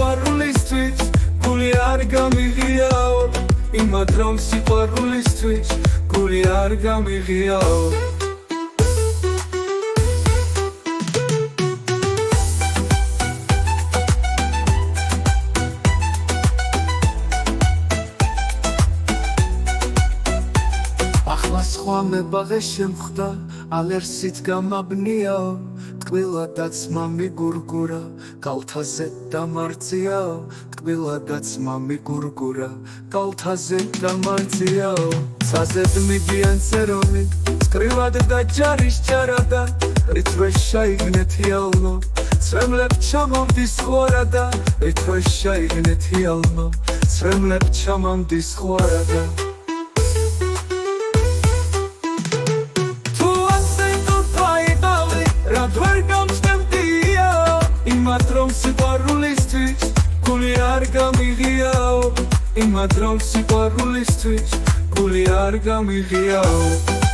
სიყვარულისთვის გული არ გამიღიაო იმად რომ სიყვარულისთვის გული არ გამიღიაო ახლა სხვა მებაღე შემხვდა ალერსით გამაბნიაო ტკბილადაც მამიგურგურა კალთაზე დამარწიაო ტკბილადაც მამიგურგურა კალთაზე დამარწიაო საზედ მიდიან წერონით წკრივად და ჯარის ჯარადა რითვე შაიგნეთიალნო ცრემლებ ჩამამდის ხვარადა რითვე შაიგნეთიალნო ცრემლებ ჩამამდის ხვარადა იმად რომ სიყვარულისთვის გული არ გამიღიაო იმად რომ სიყვარულისთვის გული არ გამიღიაო